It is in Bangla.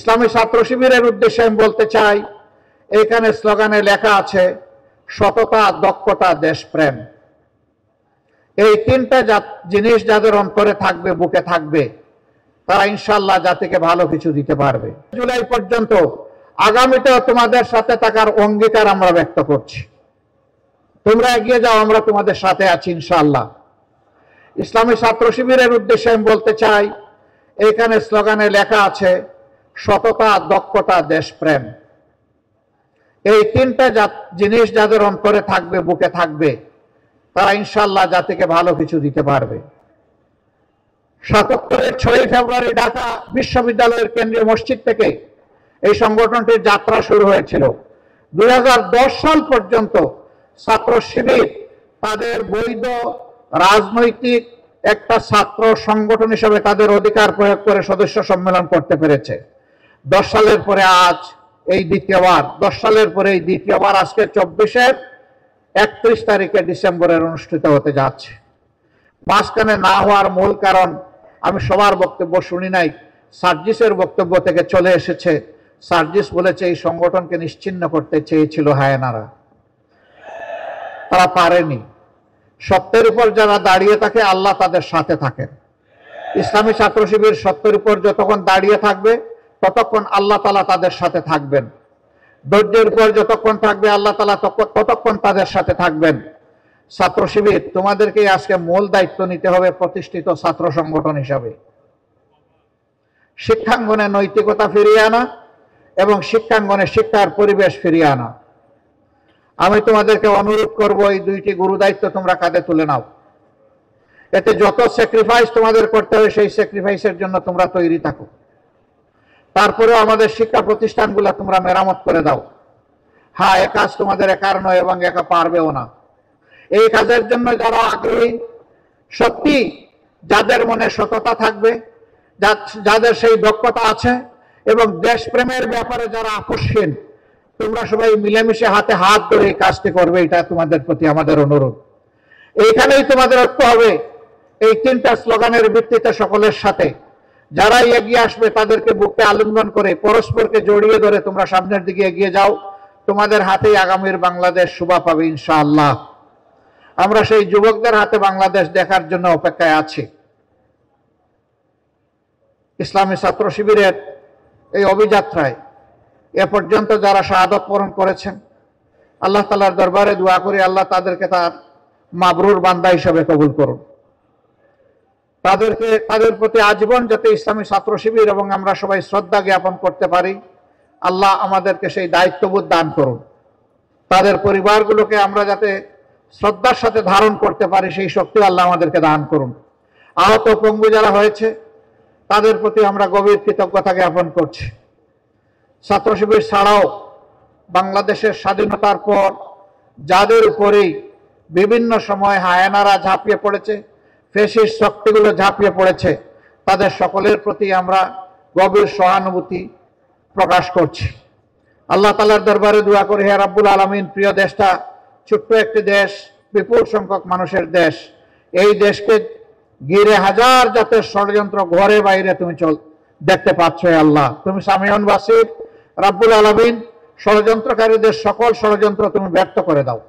ইসলামী ছাত্র শিবিরের উদ্দেশ্যে আমি বলতে চাই, এখানে স্লোগানে লেখা আছে সততা, দক্ষতা, দেশপ্রেম। এই তিনটা জিনিস যাদের অন্তরে থাকবে, বুকে থাকবে, তারা ইনশাআল্লাহ জাতিকে ভালো কিছু দিতে পারবে। জুলাই পর্যন্ত আগামীতেও তোমাদের সাথে থাকার অঙ্গীকার আমরা ব্যক্ত করছি। তোমরা এগিয়ে যাও, আমরা তোমাদের সাথে আছি ইনশাআল্লাহ। ইসলামী ছাত্র শিবিরের উদ্দেশ্যে আমি বলতে চাই, এখানে স্লোগানে লেখা আছে সততা, দক্ষতা, দেশপ্রেম। এই তিনটা জিনিস যাদের অন্তরে থাকবে, বুকে থাকবে, তারা ইনশাআল্লাহ জাতিকে ভালো কিছু দিতে পারবে। ৭৭-এর ৬ ফেব্রুয়ারি ঢাকা বিশ্ববিদ্যালয়ের কেন্দ্রীয় মসজিদ থেকে এই সংগঠনটির যাত্রা শুরু হয়েছিল। ২০১০ সাল পর্যন্ত ছাত্র শিবির তাদের বৈধ রাজনৈতিক একটা ছাত্র সংগঠন হিসেবে তাদের অধিকার প্রয়োগ করে সদস্য সম্মেলন করতে পেরেছে। ১০ সালের পরে আজ এই দ্বিতীয়বার, ১০ সালের পরে এই দ্বিতীয়বার আজকে ২৪-এর ৩১ তারিখে ডিসেম্বরের অনুষ্ঠিত হতে যাচ্ছে। মাঝখানে না হওয়ার মূল কারণ, আমি সবার বক্তব্য শুনি নাই, সার্জিসের বক্তব্য থেকে চলে এসেছে। সার্জিস বলেছে এই সংগঠনকে নিশ্চিহ্ন করতে চেয়েছিল হায়নারা, তারা পারেনি। সত্যের উপর যারা দাঁড়িয়ে থাকে আল্লাহ তাদের সাথে থাকেন। ইসলামী ছাত্র শিবির সত্যের উপর যতক্ষণ দাঁড়িয়ে থাকবে ততক্ষণ আল্লাহ তাআলা তাদের সাথে থাকবেন। ধৈর্যের উপর যতক্ষণ থাকবে আল্লাহ তাআলা ততক্ষণ তাদের সাথে থাকবেন। ছাত্র শিবির তোমাদেরকে আজকে মূল দায়িত্ব নিতে হবে প্রতিষ্ঠিত ছাত্র সংগঠন হিসাবে। শিক্ষাঙ্গনে নৈতিকতা ফিরিয়ে আনা এবং শিক্ষাঙ্গনে শিক্ষার পরিবেশ ফিরিয়ে আনা। আমি তোমাদেরকে অনুরোধ করব, এই দুইটি গুরু দায়িত্ব তোমরা কাঁধে তুলে নাও। এতে যত স্যাক্রিফাইস তোমাদের করতে হবে সেই স্যাক্রিফাইসের জন্য তোমরা তৈরি থাকো। তারপরেও আমাদের শিক্ষা প্রতিষ্ঠানগুলো তোমরা মেরামত করে দাও। হ্যাঁ, এ কাজ তোমাদের একার নয় এবং একা পারবেও না। এই কাজের জন্য যারা আগ্রহী, সত্যি যাদের মনে সততা থাকবে, যাদের সেই দক্ষতা আছে এবং দেশপ্রেমের ব্যাপারে যারা আকর্ষণ, তোমরা সবাই মিলেমিশে হাতে হাত ধরে এই কাজটি করবে, এটা তোমাদের প্রতি আমাদের অনুরোধ। এইখানেই তোমাদের ঐক্য হবে, এই তিনটা স্লোগানের ভিত্তিতে সকলের সাথে। যারা এগিয়ে আসবে তাদেরকে বুকে আলিঙ্গন করে পরস্পরকে জড়িয়ে ধরে তোমরা সামনের দিকে এগিয়ে যাও। তোমাদের হাতেই আগামীর বাংলাদেশ শোভা পাবে ইনশাআল্লাহ। আমরা সেই যুবকদের হাতে বাংলাদেশ দেখার জন্য অপেক্ষায় আছি। ইসলামী ছাত্র শিবিরের এই অভিযাত্রায় এ পর্যন্ত যারা শাহাদত বরণ করেছেন, আল্লাহ তাআলার দরবারে দোয়া করি আল্লাহ তাদেরকে তার মাবরুর বান্দা হিসেবে কবুল করুন। তাদের প্রতি আজীবন যাতে ইসলামী ছাত্র শিবির এবং আমরা সবাই শ্রদ্ধা জ্ঞাপন করতে পারি, আল্লাহ আমাদেরকে সেই দায়িত্ববোধ দান করুন। তাদের পরিবারগুলোকে আমরা যাতে শ্রদ্ধার সাথে ধারণ করতে পারি সেই শক্তি আল্লাহ আমাদেরকে দান করুন। আহত পঙ্গু যারা হয়েছে তাদের প্রতি আমরা গভীর কৃতজ্ঞতা জ্ঞাপন করছি। ছাত্র শিবির ছাড়াও বাংলাদেশের স্বাধীনতার পর যাদের উপরেই বিভিন্ন সময় হায়নারা ঝাঁপিয়ে পড়েছে, ফ্যাসিস্ট শক্তিগুলো ঝাঁপিয়ে পড়েছে, তাদের সকলের প্রতি আমরা গভীর সহানুভূতি প্রকাশ করছি। আল্লাহ তাআলার দরবারে দোয়া করি, হে রাব্বুল আলামিন, প্রিয় দেশটা ছোট্ট একটি দেশ, বিপুল সংখ্যক মানুষের দেশ, এই দেশকে ঘিরে হাজার জাতের ষড়যন্ত্র ঘরে বাইরে তুমি দেখতে পাচ্ছ। হে আল্লাহ, তুমি সামিউন বাসির, রাব্বুল আলামিন, ষড়যন্ত্রকারীদের সকল ষড়যন্ত্র তুমি ব্যর্থ করে দাও।